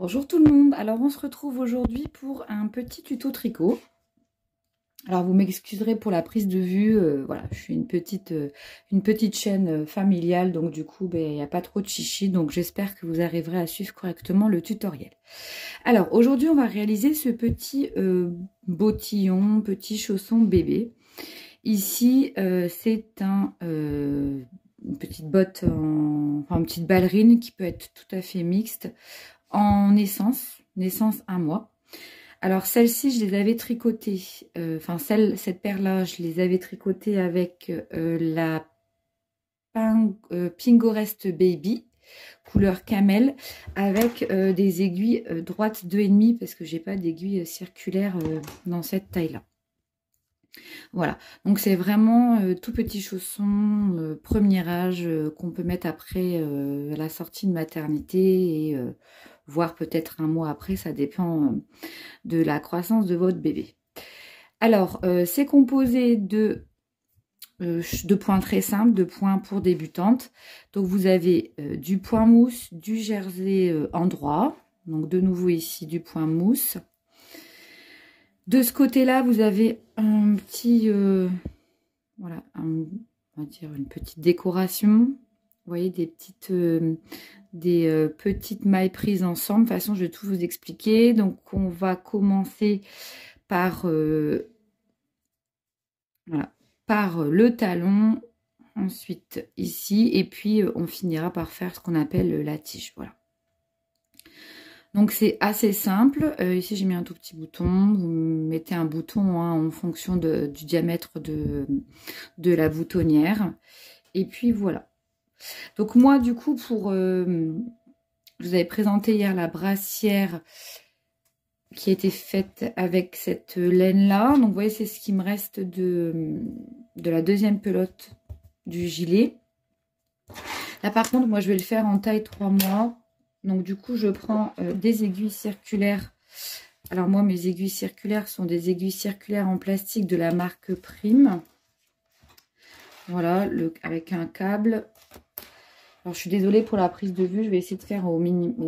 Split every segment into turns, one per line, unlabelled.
Bonjour tout le monde, alors on se retrouve aujourd'hui pour un petit tuto tricot. Alors vous m'excuserez pour la prise de vue, voilà, je suis une petite chaîne familiale, donc du coup il n'y a pas trop de chichi, donc j'espère que vous arriverez à suivre correctement le tutoriel. Alors aujourd'hui on va réaliser ce petit bottillon, petit chausson bébé. Ici c'est une petite botte, enfin une petite ballerine qui peut être tout à fait mixte, en naissance 1 mois. Alors celle-ci, je les avais tricotées, cette paire-là, je les avais tricotées avec la Pingorest Baby, couleur camel, avec des aiguilles droites 2,5 parce que j'ai pas d'aiguilles circulaires dans cette taille-là. Voilà, donc c'est vraiment tout petit chausson, premier âge, qu'on peut mettre après la sortie de maternité et voire peut-être 1 mois après, ça dépend de la croissance de votre bébé. Alors, c'est composé de points très simples, de points pour débutantes. Donc, vous avez du point mousse, du jersey endroit. Donc, de nouveau ici, du point mousse. De ce côté-là, vous avez un petit, voilà, on va dire une petite décoration. Vous voyez, des petites mailles prises ensemble. De toute façon, je vais tout vous expliquer. Donc, on va commencer par, voilà, par le talon, ensuite ici, et puis on finira par faire ce qu'on appelle la tige. Voilà. Donc, c'est assez simple. Ici, j'ai mis un tout petit bouton. Vous mettez un bouton en fonction du diamètre de la boutonnière. Et puis, voilà. Donc moi, du coup, je vous avais présenté hier la brassière qui a été faite avec cette laine-là. Donc vous voyez, c'est ce qui me reste de la deuxième pelote du gilet. Là, par contre, moi, je vais le faire en taille 3 mois. Donc du coup, je prends des aiguilles circulaires. Alors moi, mes aiguilles circulaires sont des aiguilles circulaires en plastique de la marque Prime. Voilà, avec un câble. Alors, je suis désolée pour la prise de vue. Je vais essayer de faire au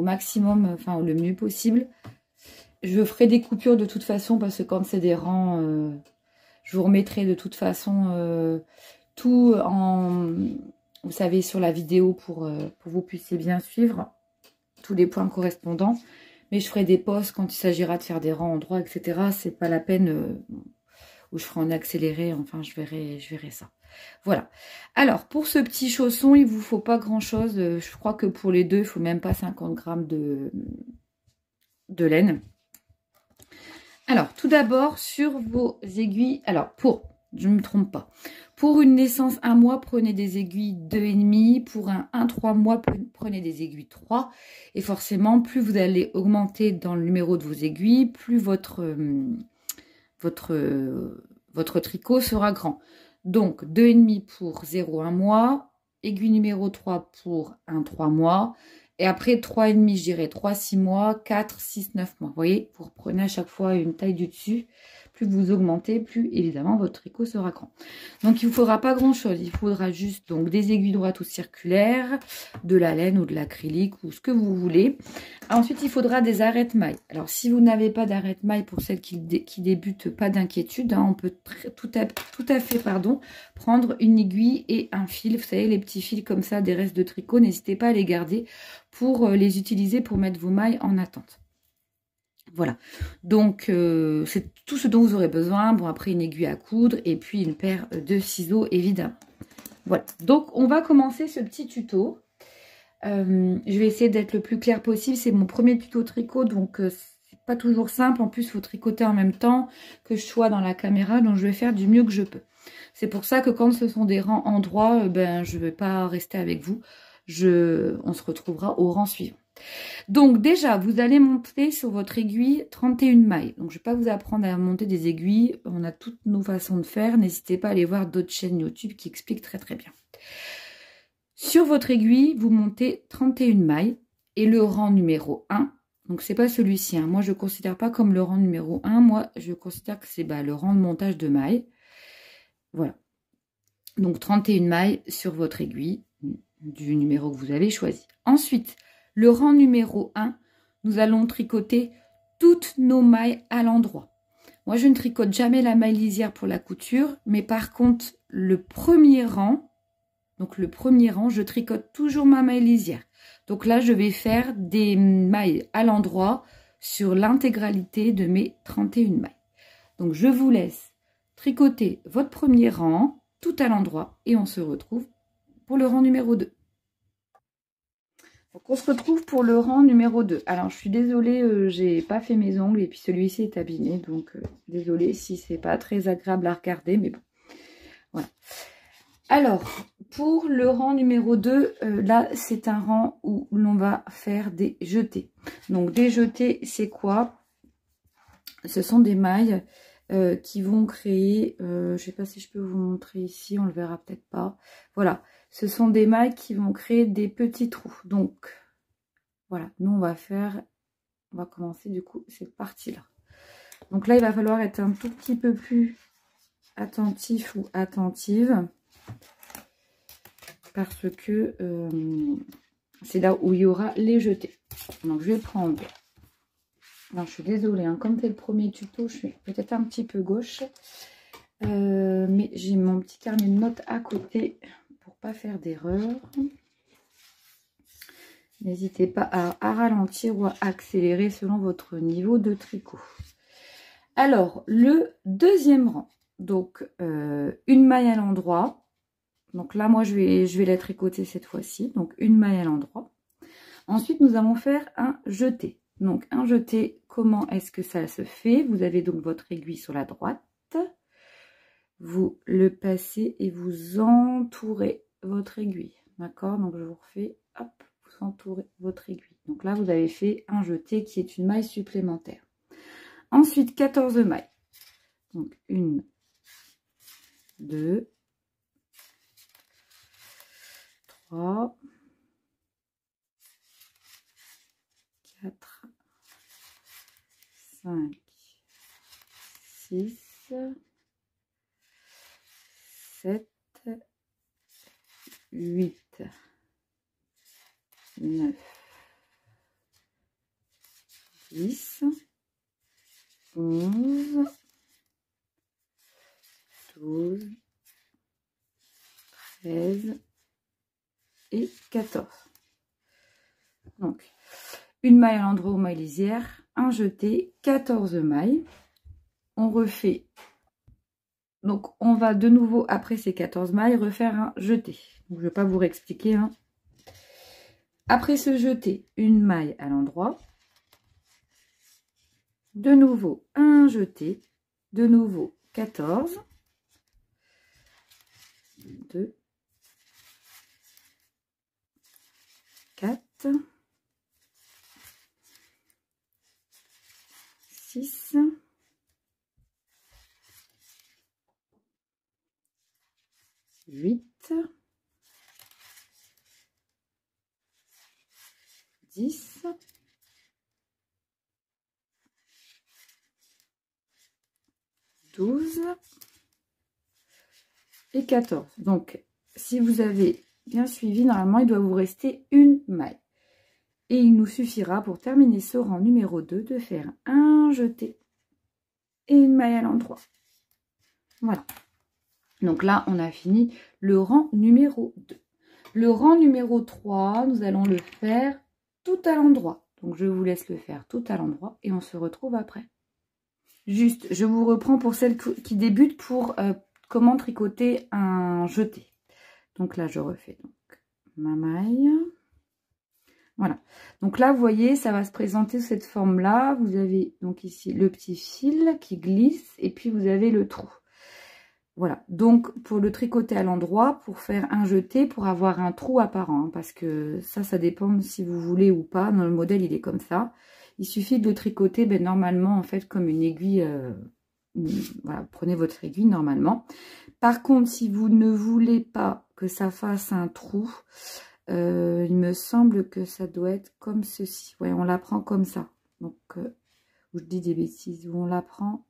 maximum, enfin, le mieux possible. Je ferai des coupures de toute façon parce que quand c'est des rangs, je vous remettrai de toute façon tout vous savez, sur la vidéo pour que vous puissiez bien suivre tous les points correspondants. Mais je ferai des pauses quand il s'agira de faire des rangs en droit, etc. C'est pas la peine où je ferai en accéléré. Enfin, je verrai ça. Voilà. Alors, pour ce petit chausson, il ne vous faut pas grand-chose. Je crois que pour les deux, il ne faut même pas 50 grammes de laine. Alors, tout d'abord, sur vos aiguilles... Alors, je ne me trompe pas. Pour une naissance 1 mois, prenez des aiguilles 2,5. Pour un 1-3 mois, prenez des aiguilles 3. Et forcément, plus vous allez augmenter dans le numéro de vos aiguilles, plus votre tricot sera grand. Donc, 2,5 pour 0,1 mois, aiguille numéro 3 pour 1,3 mois, et après 3,5, je dirais 3,6 mois, 4, 6, 9 mois. Vous voyez, vous reprenez à chaque fois une taille du dessus. Plus vous augmentez, plus évidemment votre tricot sera grand. Donc, il ne vous faudra pas grand-chose. Il faudra juste donc des aiguilles droites ou circulaires, de la laine ou de l'acrylique ou ce que vous voulez. Ensuite, il faudra des arrêtes-mailles. Alors, si vous n'avez pas d'arrêtes-mailles, pour celles qui débutent, pas d'inquiétude. Hein, on peut tout à fait prendre une aiguille et un fil. Vous savez, les petits fils comme ça, des restes de tricot. N'hésitez pas à les garder pour les utiliser pour mettre vos mailles en attente. Voilà, donc c'est tout ce dont vous aurez besoin. Bon, après une aiguille à coudre et puis une paire de ciseaux, évidemment. Voilà, donc on va commencer ce petit tuto. Je vais essayer d'être le plus clair possible. C'est mon premier tuto tricot, donc c'est pas toujours simple. En plus, il faut tricoter en même temps que je sois dans la caméra, donc je vais faire du mieux que je peux. C'est pour ça que quand ce sont des rangs en droit, je ne vais pas rester avec vous. On se retrouvera au rang suivant. Donc déjà, vous allez monter sur votre aiguille 31 mailles. Donc je ne vais pas vous apprendre à monter des aiguilles. On a toutes nos façons de faire. N'hésitez pas à aller voir d'autres chaînes YouTube qui expliquent très très bien. Sur votre aiguille, vous montez 31 mailles et le rang numéro 1. Donc c'est pas celui-ci. Hein. Moi, je ne considère pas comme le rang numéro 1. Moi, je considère que c'est le rang de montage de mailles. Voilà. Donc 31 mailles sur votre aiguille du numéro que vous avez choisi. Ensuite, le rang numéro 1, nous allons tricoter toutes nos mailles à l'endroit. Moi, je ne tricote jamais la maille lisière pour la couture, mais par contre, le premier rang, je tricote toujours ma maille lisière. Donc là, je vais faire des mailles à l'endroit sur l'intégralité de mes 31 mailles. Donc, je vous laisse tricoter votre premier rang, tout à l'endroit, et on se retrouve pour le rang numéro 2. Donc, on se retrouve pour le rang numéro 2. Alors, je suis désolée, j'ai pas fait mes ongles et puis celui-ci est abîmé. Donc, désolée si c'est pas très agréable à regarder, mais bon. Voilà. Alors, pour le rang numéro 2, là, c'est un rang où l'on va faire des jetés. Donc, des jetés, c'est quoi? Ce sont des mailles qui vont créer, je ne sais pas si je peux vous montrer ici, on le verra peut-être pas. Voilà, ce sont des mailles qui vont créer des petits trous. Donc, voilà, nous on va commencer du coup cette partie-là. Donc là, il va falloir être un tout petit peu plus attentif ou attentive. Parce que c'est là où il y aura les jetés. Donc je vais prendre... Non, je suis désolée, hein, comme c'est le premier tuto, je suis peut-être un petit peu gauche. Mais j'ai mon petit carnet de notes à côté pour pas faire d'erreur. N'hésitez pas à ralentir ou à accélérer selon votre niveau de tricot. Alors, le deuxième rang. Donc, une maille à l'endroit. Donc là, moi, je vais la tricoter cette fois-ci. Donc, une maille à l'endroit. Ensuite, nous allons faire un jeté. Donc, un jeté, comment est-ce que ça se fait? Vous avez donc votre aiguille sur la droite. Vous le passez et vous entourez votre aiguille. D'accord? Donc, je vous refais, hop, vous entourez votre aiguille. Donc là, vous avez fait un jeté qui est une maille supplémentaire. Ensuite, 14 mailles. Donc, 1, 2, 3, 4, 5, 6, 7, 8, 9, 10, 11, 12, 13 et 14. Donc, une maille à l'endroit aux mailles lisières, un jeté, 14 mailles. On refait. Donc, on va de nouveau, après ces 14 mailles, refaire un jeté. Donc, je ne vais pas vous réexpliquer. Hein. Après ce jeté, une maille à l'endroit. De nouveau, un jeté. De nouveau, 14. 2, 4, 6, 8, 10, 12 et 14. Donc, si vous avez bien suivi, normalement, il doit vous rester une maille. Et il nous suffira pour terminer ce rang numéro 2 de faire un jeté et une maille à l'endroit. Voilà. Donc là, on a fini le rang numéro 2. Le rang numéro 3, nous allons le faire tout à l'endroit. Donc, je vous laisse le faire tout à l'endroit et on se retrouve après. Juste, je vous reprends pour celles qui débutent pour comment tricoter un jeté. Donc là, je refais donc ma maille. Voilà. Donc là, vous voyez, ça va se présenter sous cette forme-là. Vous avez donc ici le petit fil qui glisse et puis vous avez le trou. Voilà. Donc, pour le tricoter à l'endroit, pour faire un jeté, pour avoir un trou apparent, hein, parce que ça dépend si vous voulez ou pas. Dans le modèle, il est comme ça. Il suffit de le tricoter normalement, en fait, comme une aiguille. Voilà, prenez votre aiguille normalement. Par contre, si vous ne voulez pas que ça fasse un trou, il me semble que ça doit être comme ceci. Ouais, on la prend comme ça. Donc, je dis des bêtises. Où on la prend?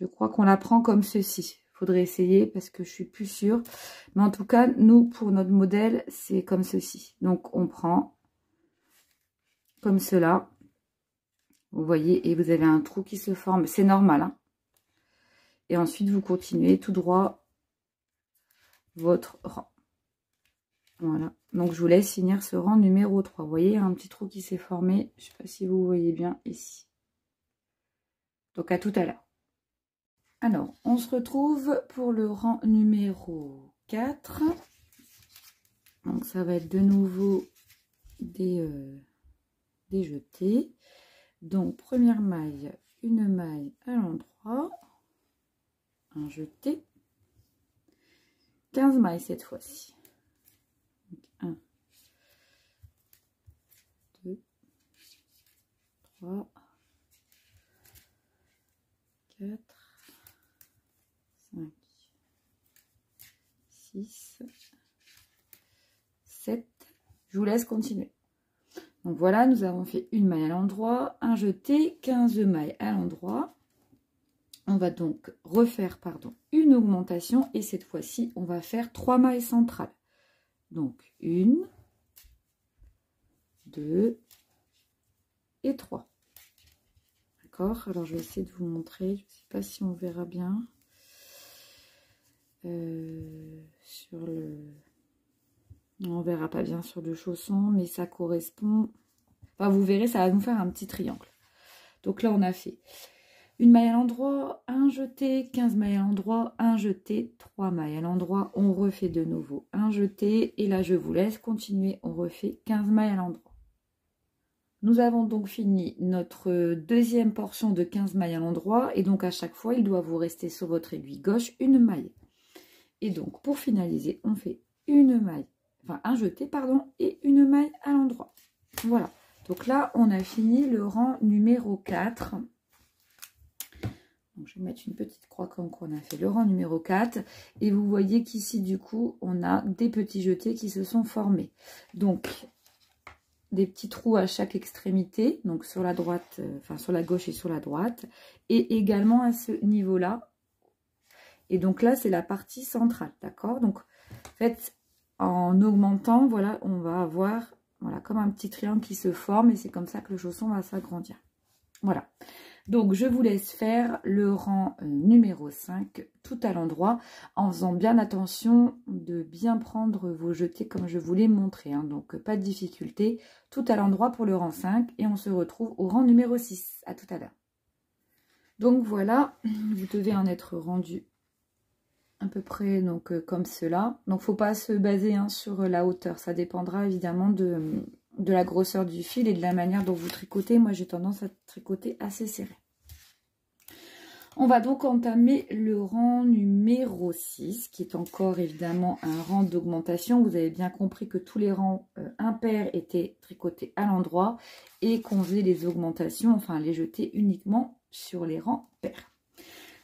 Je crois qu'on la prend comme ceci. Il faudrait essayer parce que je suis plus sûre. Mais en tout cas, nous, pour notre modèle, c'est comme ceci. Donc, on prend comme cela. Vous voyez, et vous avez un trou qui se forme, c'est normal, hein. Et ensuite, vous continuez tout droit votre rang. Voilà, donc je vous laisse finir ce rang numéro 3. Vous voyez, il y a un petit trou qui s'est formé. Je ne sais pas si vous voyez bien ici. Donc à tout à l'heure. Alors, on se retrouve pour le rang numéro 4. Donc ça va être de nouveau des jetés. Donc première maille, une maille à l'endroit, un jeté, 15 mailles cette fois-ci. 1, 2, 3, 4, 5, 6, 7. Je vous laisse continuer. Donc voilà, nous avons fait une maille à l'endroit, un jeté, 15 mailles à l'endroit. On va donc refaire, une augmentation et cette fois-ci, on va faire 3 mailles centrales. Donc 1, 2 et 3. D'accord? Alors je vais essayer de vous montrer. Je ne sais pas si on verra bien. Sur le... Non, on verra pas bien sur le chausson, mais ça correspond... Enfin, vous verrez, ça va nous faire un petit triangle. Donc là, on a fait une maille à l'endroit, un jeté, 15 mailles à l'endroit, un jeté, 3 mailles à l'endroit. On refait de nouveau un jeté. Et là, je vous laisse continuer. On refait 15 mailles à l'endroit. Nous avons donc fini notre deuxième portion de 15 mailles à l'endroit. Et donc, à chaque fois, il doit vous rester sur votre aiguille gauche une maille. Et donc, pour finaliser, on fait une maille, enfin un jeté, pardon, et une maille à l'endroit. Voilà. Donc là, on a fini le rang numéro 4. Donc, je vais mettre une petite croix comme quoi on a fait le rang numéro 4. Et vous voyez qu'ici, du coup, on a des petits jetés qui se sont formés. Donc, des petits trous à chaque extrémité, donc sur la droite, enfin sur la gauche et sur la droite. Et également à ce niveau-là. Et donc là, c'est la partie centrale, d'accord? Donc, en fait, en augmentant, voilà, on va avoir, voilà, comme un petit triangle qui se forme. Et c'est comme ça que le chausson va s'agrandir. Voilà. Donc, je vous laisse faire le rang numéro 5 tout à l'endroit en faisant bien attention de bien prendre vos jetés comme je vous l'ai montré. Hein. Donc, pas de difficulté, tout à l'endroit pour le rang 5 et on se retrouve au rang numéro 6. À tout à l'heure. Donc, voilà, vous devez en être rendu à peu près donc, comme cela. Donc, il ne faut pas se baser sur la hauteur. Ça dépendra évidemment de la grosseur du fil et de la manière dont vous tricotez. Moi, j'ai tendance à tricoter assez serré. On va donc entamer le rang numéro 6, qui est encore évidemment un rang d'augmentation. Vous avez bien compris que tous les rangs impairs étaient tricotés à l'endroit et qu'on faisait les augmentations, enfin les jeter uniquement sur les rangs pairs.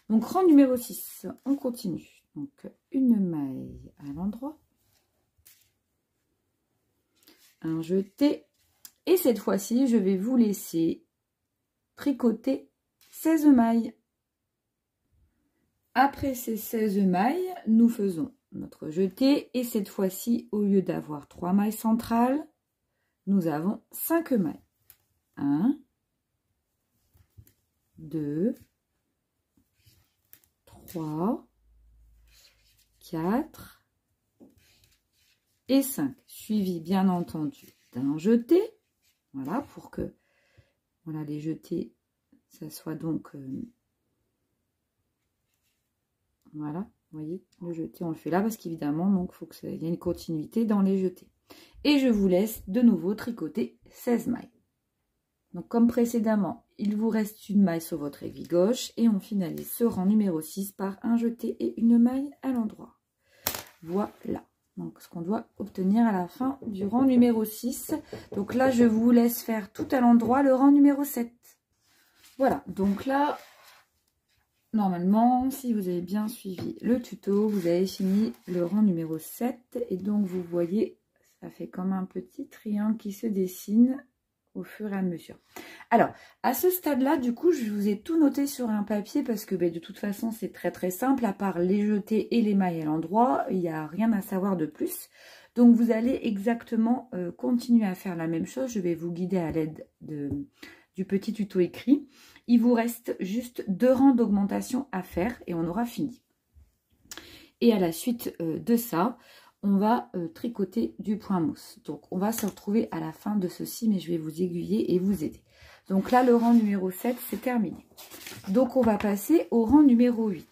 Donc, rang numéro 6, on continue. Donc, une maille à l'endroit, un jeté, et cette fois-ci, je vais vous laisser tricoter 16 mailles. Après ces 16 mailles, nous faisons notre jeté, et cette fois-ci, au lieu d'avoir 3 mailles centrales, nous avons 5 mailles. 1, 2, 3, 4 et 5, suivi bien entendu d'un jeté, voilà, pour que voilà, les jetés, ça soit donc, voilà, vous voyez, le jeté, on le fait là, parce qu'évidemment, donc, il faut qu'il y ait une continuité dans les jetés. Et je vous laisse de nouveau tricoter 16 mailles. Donc, comme précédemment, il vous reste une maille sur votre aiguille gauche, et on finalise ce rang numéro 6 par un jeté et une maille à l'endroit. Voilà, donc ce qu'on doit obtenir à la fin du rang numéro 6. Donc là, je vous laisse faire tout à l'endroit le rang numéro 7. Voilà, donc là, normalement, si vous avez bien suivi le tuto, vous avez fini le rang numéro 7. Et donc, vous voyez, ça fait comme un petit triangle qui se dessine au fur et à mesure. Alors, à ce stade-là, du coup, je vous ai tout noté sur un papier parce que de toute façon, c'est très très simple. À part les jetés et les mailles à l'endroit, il n'y a rien à savoir de plus. Donc, vous allez exactement continuer à faire la même chose. Je vais vous guider à l'aide du petit tuto écrit. Il vous reste juste 2 rangs d'augmentation à faire et on aura fini. Et à la suite de ça, on va tricoter du point mousse. Donc, on va se retrouver à la fin de ceci, mais je vais vous aiguiller et vous aider. Donc là, le rang numéro 7, c'est terminé. Donc, on va passer au rang numéro 8.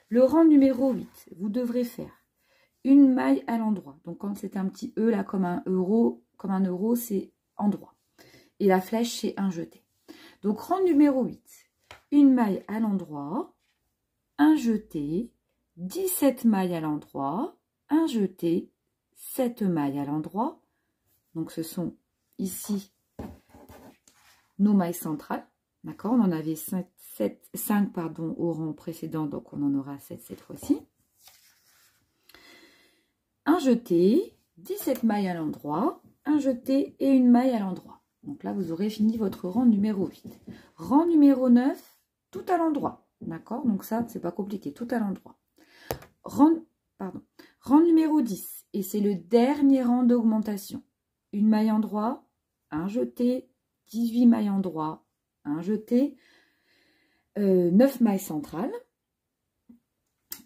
Le rang numéro 8, vous devrez faire une maille à l'endroit. Donc, quand c'est un petit E, là, comme un euro, c'est endroit. Et la flèche, c'est un jeté. Donc, rang numéro 8, une maille à l'endroit, un jeté, 17 mailles à l'endroit, un jeté, 7 mailles à l'endroit. Donc, ce sont ici nos mailles centrales. D'accord? On en avait 5 au rang précédent, donc on en aura 7 cette fois-ci. Un jeté, 17 mailles à l'endroit, un jeté et une maille à l'endroit. Donc là, vous aurez fini votre rang numéro 8. Rang numéro 9, tout à l'endroit. D'accord? Donc ça, c'est pas compliqué, tout à l'endroit. Rang numéro 10, et c'est le dernier rang d'augmentation. Une maille endroit, un jeté, 18 mailles endroit, un jeté, 9 mailles centrales,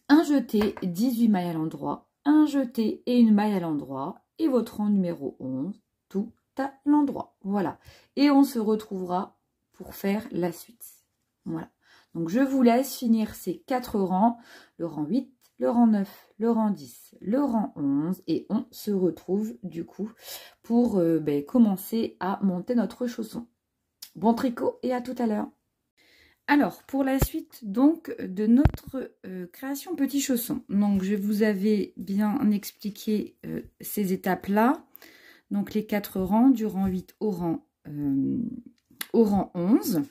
un jeté, 18 mailles à l'endroit, un jeté et une maille à l'endroit, et votre rang numéro 11, tout à l'endroit. Voilà. Et on se retrouvera pour faire la suite. Voilà. Donc, je vous laisse finir ces 4 rangs, le rang 8, le rang 9, le rang 10, le rang 11, et on se retrouve du coup pour commencer à monter notre chausson. Bon tricot et à tout à l'heure. Alors, pour la suite donc de notre création petit chausson. Donc, je vous avais bien expliqué ces étapes-là. Donc, les 4 rangs, du rang 8 au rang 11.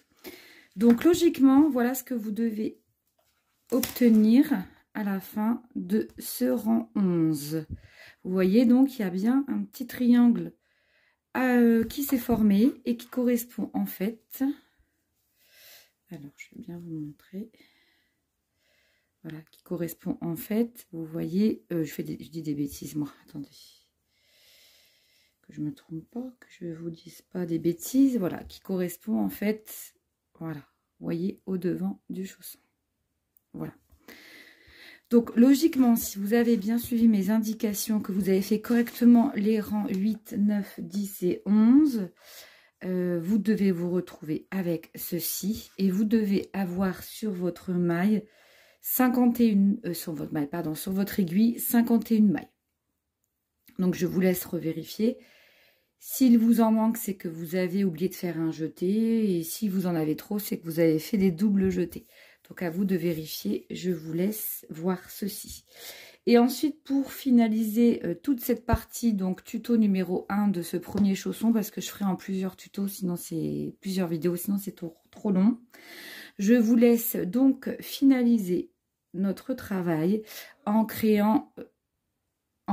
Donc, logiquement, voilà ce que vous devez obtenir à la fin de ce rang 11. Vous voyez, donc, il y a bien un petit triangle qui s'est formé et qui correspond en fait... Alors, je vais bien vous montrer. Voilà, qui correspond en fait, vous voyez, je dis des bêtises, moi, attendez. Que je ne me trompe pas, que je ne vous dise pas des bêtises. Voilà, qui correspond en fait, voilà, vous voyez, au devant du chausson. Voilà. Donc, logiquement, si vous avez bien suivi mes indications, que vous avez fait correctement les rangs 8, 9, 10 et 11... vous devez vous retrouver avec ceci et vous devez avoir sur votre maille 51 sur votre aiguille 51 mailles. Donc je vous laisse revérifier. S'il vous en manque, c'est que vous avez oublié de faire un jeté, et si vous en avez trop, c'est que vous avez fait des doubles jetés. Donc à vous de vérifier, je vous laisse voir ceci. Et ensuite, pour finaliser toute cette partie, donc tuto numéro 1 de ce premier chausson, parce que je ferai en plusieurs tutos, sinon c'est plusieurs vidéos, sinon c'est trop long. Je vous laisse donc finaliser notre travail en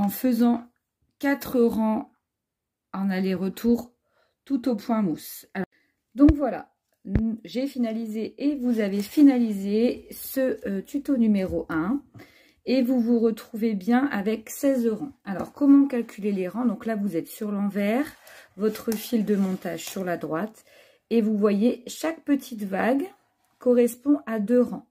faisant 4 rangs en aller-retour tout au point mousse. Alors, donc voilà, j'ai finalisé et vous avez finalisé ce tuto numéro 1. Et vous vous retrouvez bien avec 16 rangs. Alors, comment calculer les rangs? Donc là, vous êtes sur l'envers, votre fil de montage sur la droite. Et vous voyez, chaque petite vague correspond à 2 rangs.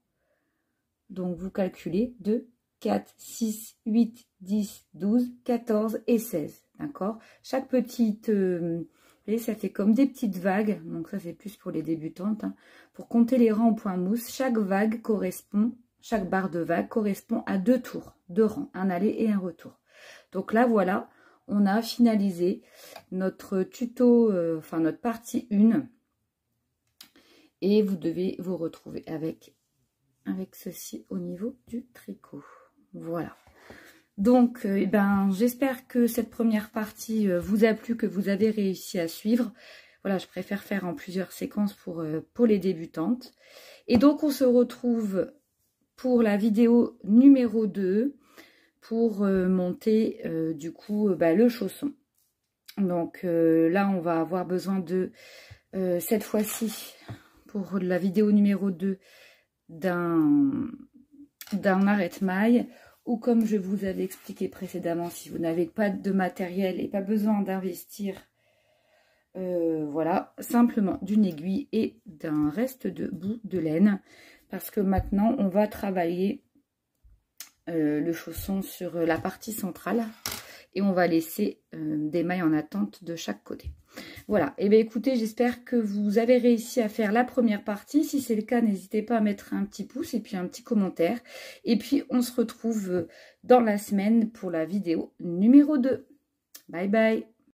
Donc, vous calculez 2, 4, 6, 8, 10, 12, 14 et 16. D'accord? Chaque petite... vous voyez, ça fait comme des petites vagues. Donc, ça, c'est plus pour les débutantes. Hein. Pour compter les rangs au point mousse, chaque vague correspond... Chaque barre de vague correspond à 2 tours, 2 rangs, un aller et un retour. Donc là, voilà, on a finalisé notre tuto, notre partie 1. Et vous devez vous retrouver avec ceci au niveau du tricot. Voilà. Donc, j'espère que cette première partie vous a plu, que vous avez réussi à suivre. Voilà, je préfère faire en plusieurs séquences pour les débutantes. Et donc, on se retrouve... pour la vidéo numéro 2, pour monter du coup le chausson. Donc là, on va avoir besoin de, cette fois-ci, pour la vidéo numéro 2, d'un arrête-maille. Ou comme je vous avais expliqué précédemment, si vous n'avez pas de matériel et pas besoin d'investir, voilà, simplement d'une aiguille et d'un reste de bout de laine. Parce que maintenant, on va travailler le chausson sur la partie centrale. Et on va laisser des mailles en attente de chaque côté. Voilà, et bien écoutez, j'espère que vous avez réussi à faire la première partie. Si c'est le cas, n'hésitez pas à mettre un petit pouce et puis un petit commentaire. Et puis on se retrouve dans la semaine pour la vidéo numéro 2. Bye bye.